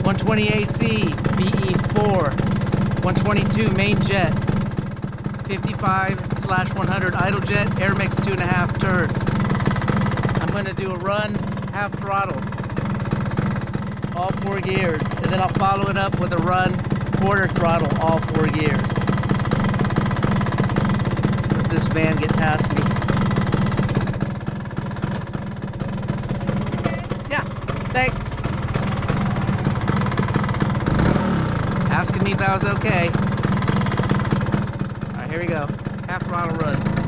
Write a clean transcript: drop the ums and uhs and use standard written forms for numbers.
120 AC, BE4, 122 main jet, 55/100 idle jet, air mix 2.5 turns. I'm going to do a run half throttle, all 4 gears, and then I'll follow it up with a run quarter throttle, all 4 gears. Let this van get past me. Yeah, thanks. Asking me if I was okay. All right, here we go. Half throttle run.